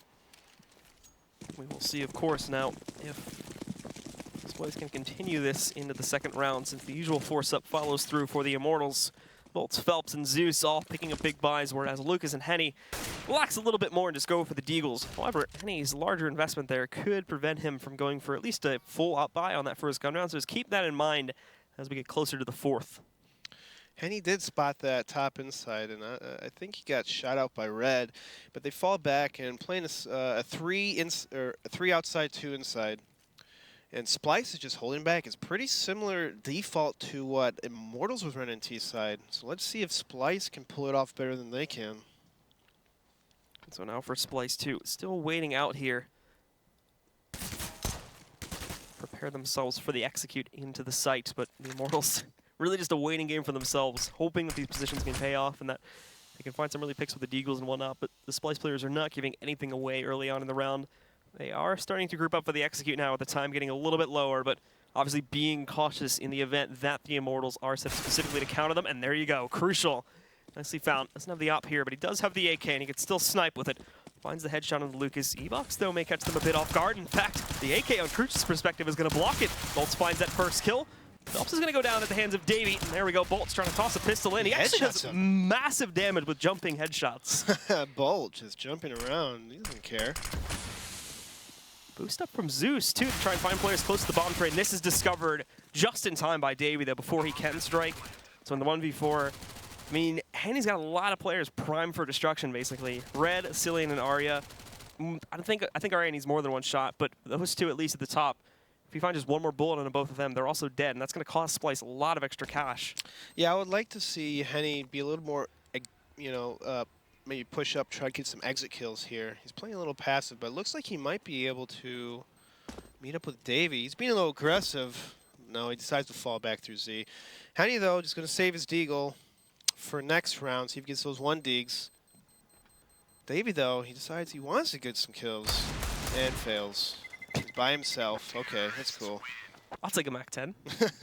We will see, of course, now if Splyce can continue this into the second round, since the usual force-up follows through for the Immortals. Bolts, Phelps, and Zeus all picking up big buys, whereas Lucas and Henny relax a little bit more and just go for the Deagles. However, Henny's larger investment there could prevent him from going for at least a full out buy on that first gun round, so just keep that in mind as we get closer to the fourth. Henny did spot that top inside, and I think he got shot out by Red, but they fall back and playing a 3 outside, 2 inside. And Splyce is just holding back. It's pretty similar default to what Immortals was running T-side. So let's see if Splyce can pull it off better than they can. So now for Splyce 2, still waiting out here. Prepare themselves for the execute into the site, but the Immortals really just a waiting game for themselves, hoping that these positions can pay off and that they can find some early picks with the Deagles and whatnot, but the Splyce players are not giving anything away early on in the round. They are starting to group up for the execute now, with the time getting a little bit lower, but obviously being cautious in the event that the Immortals are set specifically to counter them, and there you go, crucial. Nicely found. Doesn't have the op here, but he does have the AK, and he can still snipe with it. Finds the headshot on the Lucas. E-Box, though, may catch them a bit off guard. In fact, the AK on Crucial's perspective is going to block it. Bolts finds that first kill. Phelps is going to go down at the hands of Davey, and there we go. Bolt's trying to toss a pistol in. He actually does massive damage with jumping headshots. Bolt just jumping around. He doesn't care. Boost up from Zeus, too, to try and find players close to the bomb train. This is discovered just in time by Davey, though, before he can strike. So in the 1v4, I mean, Henny's got a lot of players primed for destruction, basically. Red, Cillian, and Arya. I think Arya needs more than one shot, but those two at least at the top. If you find just one more bullet on both of them, they're also dead, and that's going to cost Splyce a lot of extra cash. Yeah, I would like to see Henny be a little more, maybe push up, try to get some exit kills here. He's playing a little passive, but it looks like he might be able to meet up with Davey. He's being a little aggressive. No, he decides to fall back through Z. Henny, though, just going to save his Deagle for next round, see if he gets those 1 Deags. Davey, though, he decides he wants to get some kills and fails. He's by himself. Okay, that's cool. I'll take a MAC-10,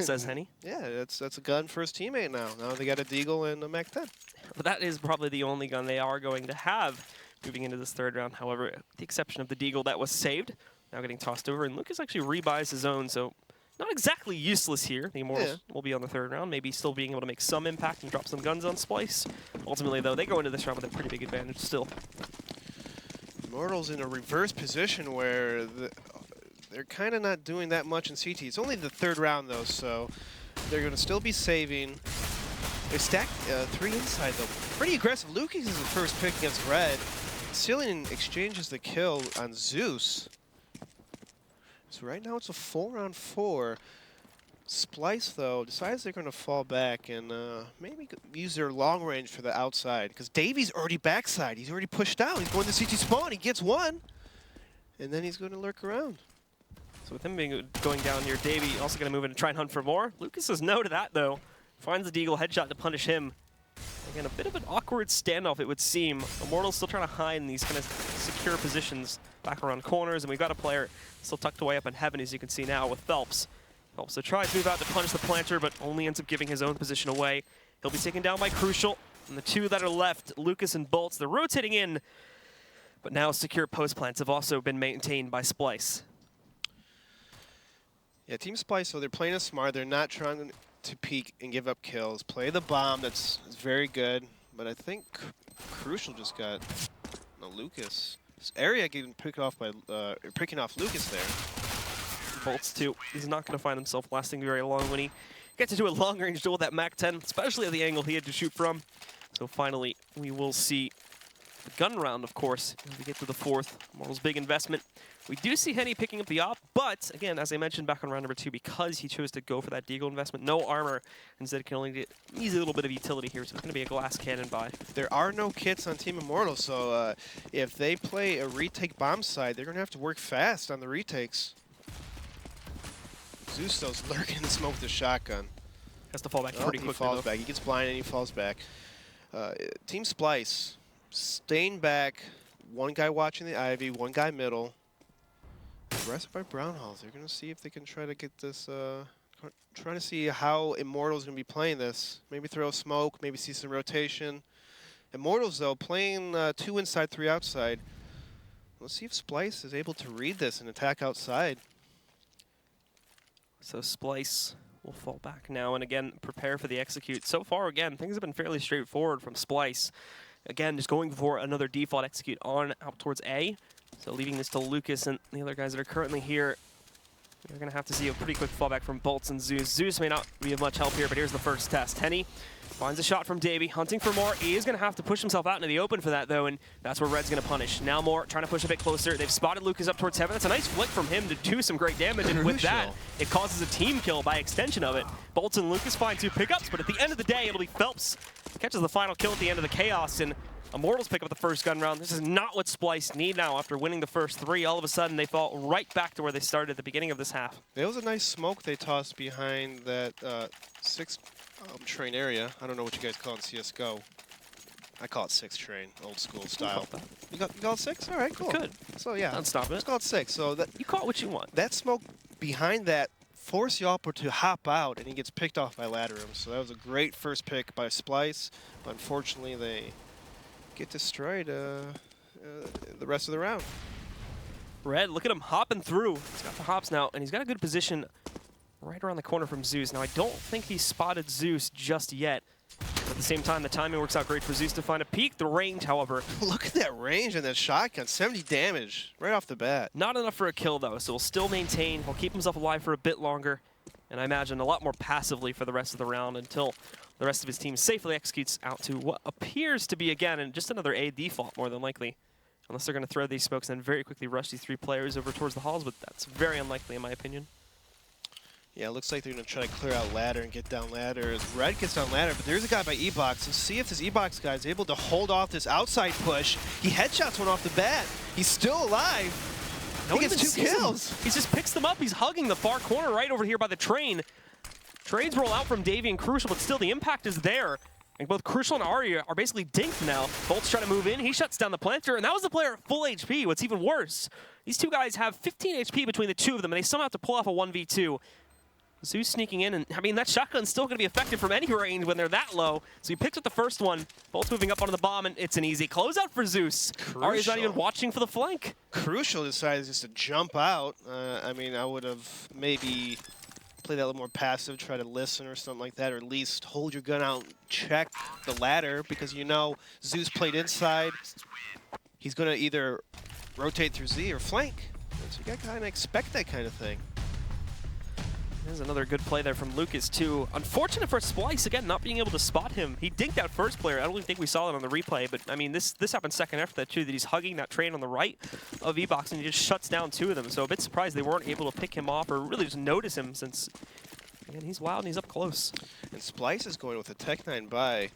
says Henny. Yeah, that's a gun for his teammate now. Now they got a Deagle and a MAC-10. But that is probably the only gun they are going to have moving into this third round. However, with the exception of the Deagle that was saved, now getting tossed over, and Lucas actually rebuys his own, so not exactly useless here. The Immortals will be on the third round, maybe still being able to make some impact and drop some guns on Splyce. Ultimately, though, they go into this round with a pretty big advantage still. Immortals in a reverse position where they're kind of not doing that much in CT. It's only the third round, though, so they're going to still be saving. They stacked 3 inside, though. Pretty aggressive. Lucas is the first pick against Red. Cillian exchanges the kill on Zeus. So right now it's a 4-on-4. Splyce, though, decides they're going to fall back and maybe use their long range for the outside. Because Davey's already backside. He's already pushed out. He's going to CT spawn. He gets 1. And then he's going to lurk around. So with him going down here, Davey also going to move in and try and hunt for more. Lucas says no to that, though. Finds the Deagle headshot to punish him. Again, a bit of an awkward standoff, it would seem. Immortals still trying to hide in these kind of secure positions back around corners, and we've got a player still tucked away up in heaven, as you can see now, with Phelps. Phelps so tries to move out to punish the planter, but only ends up giving his own position away. He'll be taken down by Crucial, and the 2 that are left, Lucas and Bolts, they're rotating in, but now secure post plants have also been maintained by Splyce. Yeah, Team Splyce, so they're playing it smart. They're not trying to peek and give up kills. Play the bomb, that's very good. But I think Crucial just got Lucas. This area getting picking off Lucas there. Bolts too. He's not going to find himself lasting very long when he gets to do a long-range duel with that MAC-10, especially at the angle he had to shoot from. So finally, we will see the gun round, of course, as we get to the fourth. Immortals' big investment. We do see Henny picking up the op, but again, as I mentioned back on round number 2, because he chose to go for that Deagle investment, no armor, instead can only get easy little bit of utility here, so it's going to be a glass cannon buy. There are no kits on Team Immortals, so if they play a retake bomb side, they're going to have to work fast on the retakes. Zeus, though's lurking in the smoke with the shotgun. Has to fall back pretty quickly, He falls though. back. He gets blinded and he falls back. Team Splyce, staying back. One guy watching the Ivy, one guy middle. Aggressive by Brownhalls. They're going to see if they can try to get this, trying to see how Immortals going to be playing this. Maybe throw a smoke, maybe see some rotation. Immortals, though, playing 2 inside, 3 outside. Let's see if Splyce is able to read this and attack outside. So Splyce will fall back now and again prepare for the execute. So far, again, things have been fairly straightforward from Splyce. Again, just going for another default execute on out towards A. So leaving this to Lucas and the other guys that are currently here. We're going to have to see a pretty quick fallback from Bolts and Zeus. Zeus may not be of much help here, but here's the first test. Henny finds a shot from Davey, hunting for more. He is going to have to push himself out into the open for that, though, and that's where Red's going to punish. Now more, trying to push a bit closer. They've spotted Lucas up towards heaven. That's a nice flick from him to do some great damage, and with that, it causes a team kill by extension of it. Bolts and Lucas find 2 pickups, but at the end of the day, it'll be Phelps catches the final kill at the end of the chaos, and Immortals pick up the first gun round. This is not what Splyce need now after winning the first 3. All of a sudden, they fall right back to where they started at the beginning of this half. There was a nice smoke they tossed behind that 6 train area. I don't know what you guys call it in CSGO. I call it 6 train, old school style. You call it 6? All right, cool. Good. So yeah, Don't stop it. let's call it 6. So that You call it what you want. that smoke behind that forced Yalper to hop out, and he gets picked off by Laterum. So that was a great first pick by Splyce, but unfortunately they get destroyed the rest of the round. Red, look at him hopping through. He's got the hops now, and he's got a good position right around the corner from Zeus. Now, I don't think he spotted Zeus just yet. But at the same time, the timing works out great for Zeus to find a peek. The range, however, Look at that range on that shotgun, 70 damage right off the bat. not enough for a kill, though, so he'll still maintain. He'll keep himself alive for a bit longer, and I imagine a lot more passively for the rest of the round until the rest of his team safely executes out to what appears to be, again, and just another A default, more than likely. Unless they're going to throw these smokes and very quickly rush these 3 players over towards the halls, but that's very unlikely in my opinion. Yeah, it looks like they're going to try to clear out ladder and get down ladder as Red gets down ladder, but there's a guy by E-Box. Let's see if this E-Box guy is able to hold off this outside push. He headshots one off the bat. He's still alive. No He one gets even 2 sees him. kills. He just picks them up. He's hugging the far corner right over here by the train. Trades roll out from Davey and Crucial, but still the impact is there. And both Crucial and Arya are basically dinked now. Bolt's trying to move in. He shuts down the planter, and that was the player at full HP. What's even worse, these 2 guys have 15 HP between the 2 of them, and they somehow have to pull off a 1v2. Zeus sneaking in, and I mean, that shotgun's still going to be effective from any range when they're that low. So he picks up the first one. Bolt's moving up onto the bomb, and it's an easy closeout for Zeus. Arya's not even watching for the flank. Crucial decides just to jump out. I mean, I would have maybe played that a little more passive, try to listen or something like that, or at least hold your gun out and check the ladder, because you know Zeus played inside. He's going to either rotate through Z or flank. So you got to kind of expect that kind of thing. There's another good play there from Lucas, too. Unfortunate for Splyce, again, not being able to spot him. He dinked that first player. I don't even think we saw it on the replay, but, I mean, this happened second after that, too, that he's hugging that train on the right of E-Box, and he just shuts down 2 of them. So a bit surprised they weren't able to pick him off or really just notice him since, again, he's wild and he's up close. And Splyce is going with a Tech 9 buy.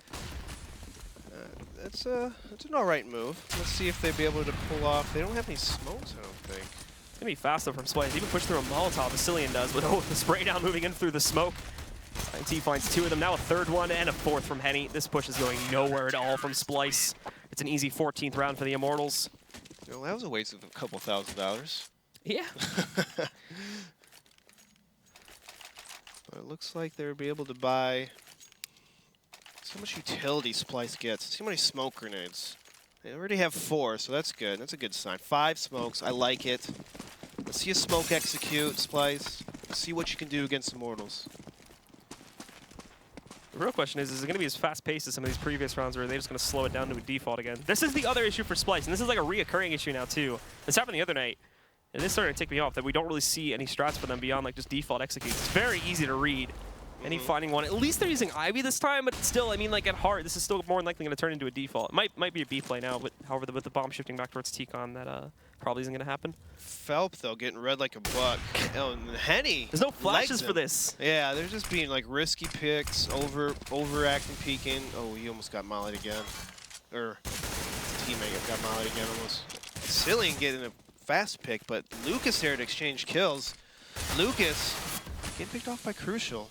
That's an all right move. Let's see if they'll be able to pull off. They don't have any smokes, I don't think. It's going to be fast, though, from Splyce. Even push through a Molotov, Vasilian does, but oh, the spray down moving in through the smoke. IT finds 2 of them, now a 3rd one, and a 4th from Henny. This push is going nowhere at all from Splyce. It's an easy 14th round for the Immortals. Well, that was a waste of a couple $1,000. Yeah. But it looks like they'll be able to buy so much utility Splyce gets. See how many smoke grenades. They already have 4, so that's good. That's a good sign. 5 smokes. I like it. Let's see a smoke execute, Splyce. Let's see what you can do against Immortals. The real question is it going to be as fast-paced as some of these previous rounds, or are they just going to slow it down to a default again? This is the other issue for Splyce, and this is like a reoccurring issue now, too. This happened the other night, and this started to take me off, that we don't really see any strats for them beyond like just default executes. It's very easy to read. Any finding one. At least they're using Ivy this time, but still, I mean, like at heart, this is still more than likely going to turn into a default. It might be a B play now, but however, with the bomb shifting back towards T-Con, that probably isn't going to happen. Phelp, though, getting red like a buck. Oh, and Henny. There's no flashes him for this. Yeah, they're just being like risky picks, overacting, peeking. Oh, he almost got mollied again. Or his teammate got mollied again almost. Cillian getting a fast pick, but Lucas there to exchange kills. Lucas getting picked off by Crucial.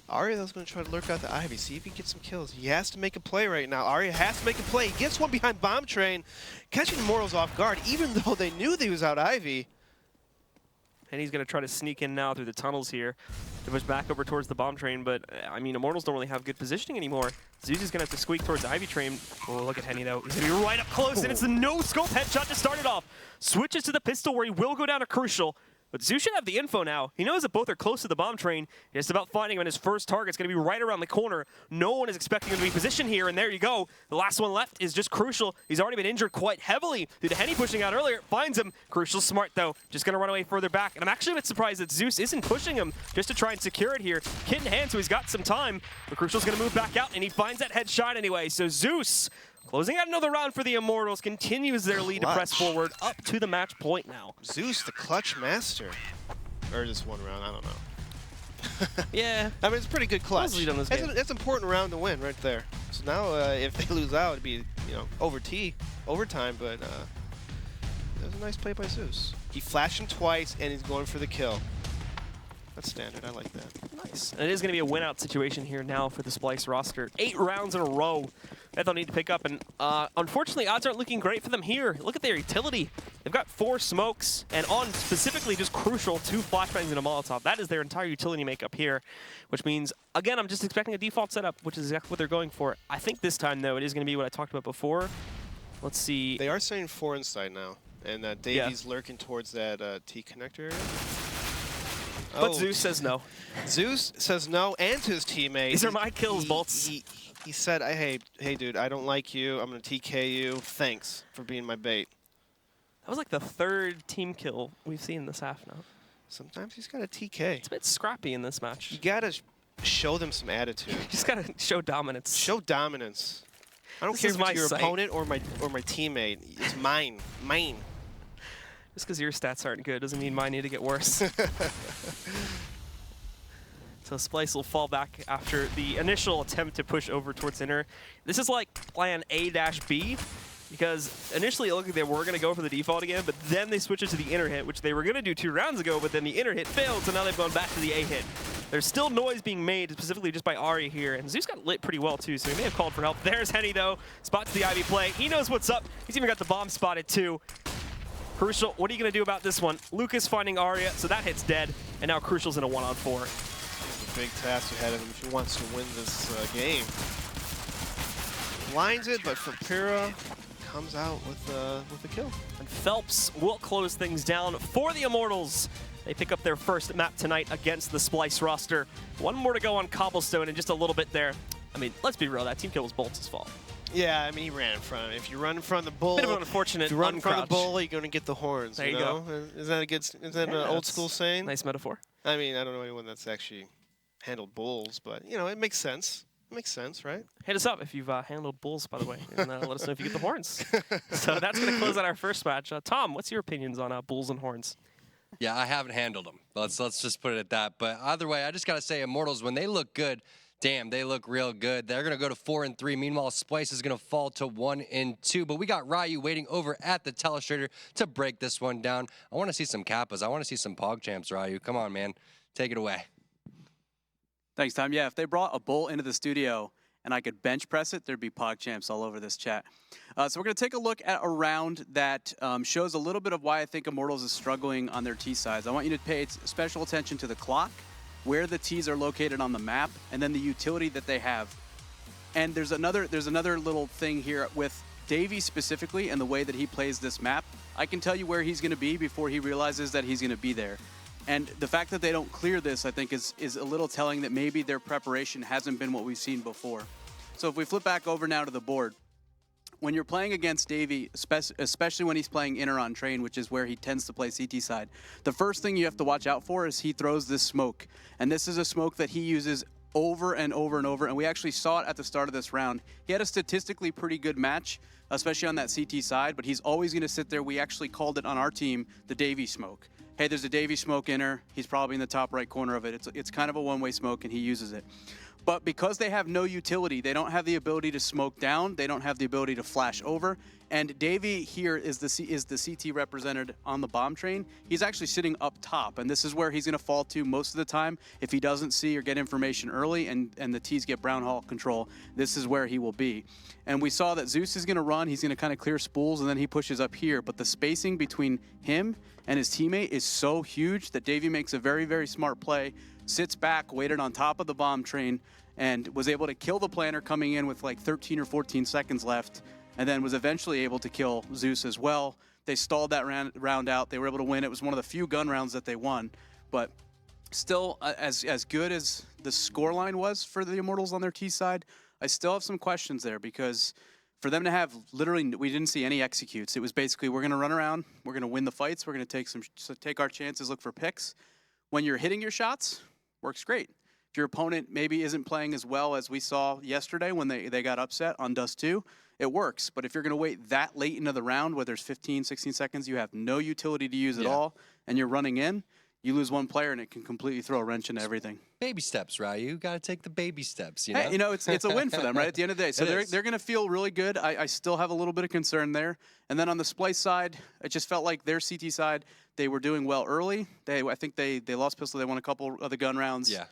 Arya, though, is going to try to lurk out the Ivy, see if he gets some kills. He has to make a play right now. Arya has to make a play. He gets one behind Bomb Train, catching Immortals off guard, even though they knew they was out Ivy. And he's going to try to sneak in now through the tunnels here to push back over towards the Bomb Train. But, I mean, Immortals don't really have good positioning anymore. Zeus is going to have to squeak towards Ivy Train. Oh, look at Henny, though. He's going to be right up close, and it's the no-scope headshot to start it off. Switches to the pistol where he will go down to Crucial. But Zeus should have the info now. He knows that both are close to the Bomb Train. It's about finding him, and his first target's going to be right around the corner. No one is expecting him to be positioned here, and there you go. The last one left is just Crucial. He's already been injured quite heavily due to Henny pushing out earlier. Finds him. Crucial's smart, though. Just going to run away further back. And I'm actually a bit surprised that Zeus isn't pushing him just to try and secure it here. Kid in hand, so he's got some time. But Crucial's going to move back out, and he finds that headshot anyway. So Zeus, closing out another round for the Immortals, continues their lead to press forward up to the match point now. Zeus, the clutch master. Or just one round, I don't know. Yeah. I mean, it's a pretty good clutch. Lead on this game. It's an important round to win right there. So now, if they lose out, it'd be, overtime, but that was a nice play by Zeus. He flashed him twice, and he's going for the kill. That's standard. I like that. Nice. And it is going to be a win-out situation here now for the Splyce roster. 8 rounds in a row that they'll need to pick up. And unfortunately, odds aren't looking great for them here. Look at their utility. They've got 4 smokes, and on specifically just Crucial, 2 flashbangs and a Molotov. That is their entire utility makeup here, which means, again, I'm just expecting a default setup, which is exactly what they're going for. I think this time, though, it is going to be what I talked about before. Let's see. They are saying 4 inside now, and Davy's lurking towards that T connector area. But Zeus says no. Zeus says no, and to his teammate. These are my kills, Bolts. He said, hey, dude, I don't like you. I'm going to TK you. Thanks for being my bait. That was like the 3rd team kill we've seen in this half now. Sometimes he's got a TK. It's a bit scrappy in this match. You got to show them some attitude. You just got to show dominance. Show dominance. I don't care if it's your opponent or my teammate. It's mine. Mine. Just because your stats aren't good doesn't mean mine need to get worse. So Splyce will fall back after the initial attempt to push over towards inner. This is like plan A-B, because initially it looked like they were going to go for the default again, but then they switched it to the inner hit, which they were going to do 2 rounds ago, but then the inner hit failed, so now they've gone back to the A hit. There's still noise being made, specifically just by Ari here, and Zeus got lit pretty well too, so he may have called for help. There's Henny though, spots the Ivy play. He knows what's up. He's even got the bomb spotted too. Crucial, what are you going to do about this one? Lucas finding Arya, so that hit's dead, and now Crucial's in a 1-on-4. There's a big task ahead of him if he wants to win this game. Blinds it, but Fapira comes out with a kill. And Phelps will close things down for the Immortals. They pick up their first map tonight against the Splyce roster. 1 more to go on Cobblestone and just a little bit there. I mean, let's be real, that team kill was Bolts' fault. Yeah, I mean, he ran in front of it. If you run in front of the bull, bit of an unfortunate if you run in front of the uncrouch. bull, you're going to get the horns. There you know? go. Is that an old school saying? Nice metaphor. I mean, I don't know anyone that's actually handled bulls, but, it makes sense. It makes sense, right? Hit us up if you've handled bulls, by the way, and let us know if you get the horns. So that's going to close out our first match. Tom, what's your opinions on bulls and horns? Yeah, I haven't handled them. Let's just put it at that. But either way, I just got to say, Immortals, when they look good, damn, they look real good. They're going to go to 4-3. Meanwhile, Splyce is going to fall to 1-2. But we got Ryu waiting over at the telestrator to break this one down. I want to see some Kappas. I want to see some Pog champs, Ryu. Come on, man. Take it away. Thanks, Tom. Yeah, if they brought a bull into the studio and I could bench press it, there'd be Pog champs all over this chat. So we're going to take a look at a round that shows a little bit of why I think Immortals is struggling on their T sides. I want you to pay special attention to the clock, where the T's are located on the map, and then the utility that they have. And there's another little thing here with Davey specifically and the way that he plays this map. I can tell you where he's going to be before he realizes that he's going to be there. And the fact that they don't clear this, I think, is a little telling that maybe their preparation hasn't been what we've seen before. So if we flip back over now to the board, when you're playing against Davey, especially when he's playing inner on train, which is where he tends to play CT side, the first thing you have to watch out for is he throws this smoke. And this is a smoke that he uses over and over and over, and we actually saw it at the start of this round. He had a statistically pretty good match, especially on that CT side, but he's always going to sit there. We actually called it on our team the Davey smoke. Hey, there's a Davey smoke inner. He's probably in the top right corner of it. It's kind of a one-way smoke, and he uses it. But because they have no utility, they don't have the ability to smoke down. They don't have the ability to flash over. And Davey here is the CT represented on the bomb train. He's actually sitting up top, and this is where he's going to fall to most of the time if he doesn't see or get information early and the T's get brown hall control. This is where he will be. And we saw that Zeus is going to run. He's going to kind of clear spools, and then he pushes up here. But the spacing between him and his teammate is so huge that Davey makes a very, very smart play, sits back, waited on top of the bomb train, and was able to kill the planner coming in with like 13 or 14 seconds left, and then was eventually able to kill Zeus as well. They stalled that round out. They were able to win. It was one of the few gun rounds that they won. But still, as good as the scoreline was for the Immortals on their T side, I still have some questions there, because for them to have literally, we didn't see any executes. It was basically, we're going to run around, we're going to win the fights, we're going to take our chances, look for picks. When you're hitting your shots, works great. If your opponent maybe isn't playing as well as we saw yesterday when they got upset on Dust 2, it works. But if you're going to wait that late into the round where there's 15, 16 seconds, you have no utility to use at all, and you're running in, you lose one player and it can completely throw a wrench into everything. Baby steps, Ryu. Got to take the baby steps, you know? Hey, you know, it's a win for them, right, at the end of the day. So they're going to feel really good. I still have a little bit of concern there. And then on the Splyce side, it just felt like their CT side, they were doing well early. I think they lost pistol. They won a couple of the gun rounds. Yeah.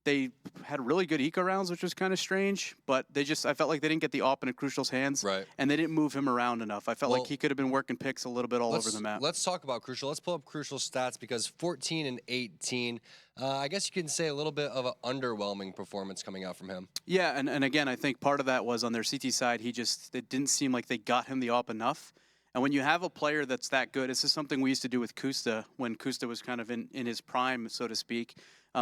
They had really good eco rounds, which was kind of strange, but I felt like they didn't get the AWP in Crucial's hands, right, and they didn't move him around enough. I felt like he could have been working picks a little bit all over the map. Let's talk about Crucial. Let's pull up Crucial's stats, because 14 and 18, I guess you can say a little bit of an underwhelming performance coming out from him. Yeah, and again, I think part of that was on their CT side, it didn't seem like they got him the AWP enough. And when you have a player that's that good, this is something we used to do with Kusta when Kusta was kind of in his prime, so to speak.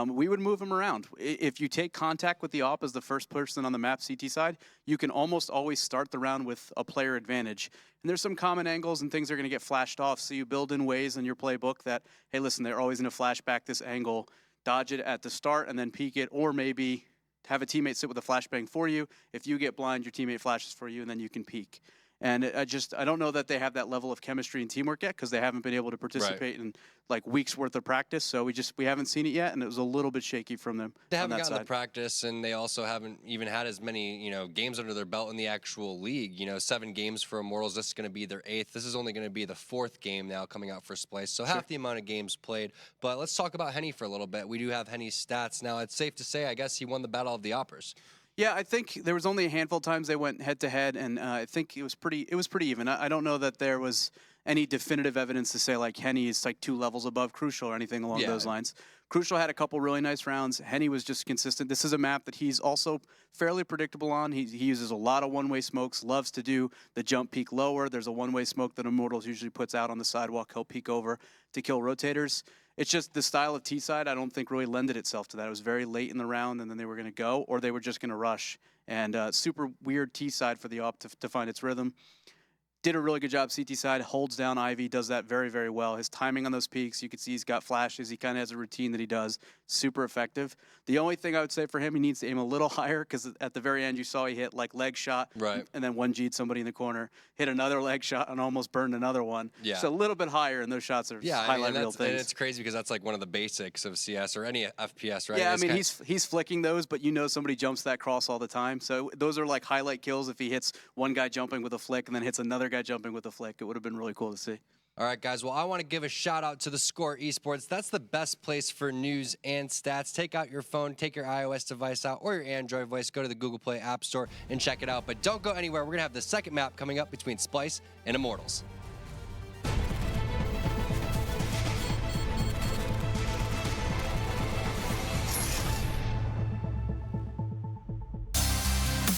We would move him around. If you take contact with the AWP as the first person on the map CT side, you can almost always start the round with a player advantage. And there's some common angles and things that are going to get flashed off, so you build in ways in your playbook that, hey, listen, they're always going to flash back this angle, dodge it at the start and then peek it, or maybe have a teammate sit with a flashbang for you. If you get blind, your teammate flashes for you, and then you can peek. And I don't know that they have that level of chemistry and teamwork yet, because they haven't been able to participate in like weeks worth of practice. So we haven't seen it yet, and it was a little bit shaky from them. They haven't gotten the practice, and they also haven't even had as many games under their belt in the actual league. 7 games for Immortals. This is going to be their 8th. This is only going to be the 4th game now coming out for Splyce. So half the amount of games played. But let's talk about Henny for a little bit. We do have Henny's stats now. It's safe to say, I guess, he won the Battle of the Oppers. Yeah, I think there was only a handful of times they went head-to-head, and I think it was pretty even. I don't know that there was any definitive evidence to say, like, Henny is, like, 2 levels above Crucial or anything along those lines. Crucial had a couple really nice rounds. Henny was just consistent. This is a map that he's also fairly predictable on. He uses a lot of one-way smokes, loves to do the jump peek lower. There's a one-way smoke that Immortals usually puts out on the sidewalk. He'll peek over to kill rotators. It's just the style of T-side I don't think really lended itself to that. It was very late in the round, and then they were going to go, or they were just going to rush. And super weird T-side for the AWP to find its rhythm. Did a really good job CT side, holds down Ivy, does that very, very well. His timing on those peaks, you can see he's got flashes. He kind of has a routine that he does. Super effective. The only thing I would say for him, he needs to aim a little higher, because at the very end you saw he hit like leg shot, and then 1G'd somebody in the corner, hit another leg shot and almost burned another one. Yeah. So a little bit higher, and those shots are highlight real things. And it's crazy, because that's like one of the basics of CS or any FPS, right? Yeah, I mean, he's flicking those, but somebody jumps that cross all the time. So those are like highlight kills. If he hits one guy jumping with a flick and then hits another guy jumping with a flick, it would have been really cool to see. All right, guys. Well, I want to give a shout out to the Score Esports. That's the best place for news and stats. Take out your phone, take your iOS device out, or your Android device, go to the Google Play App Store and check it out. But don't go anywhere. We're going to have the second map coming up between Splyce and Immortals.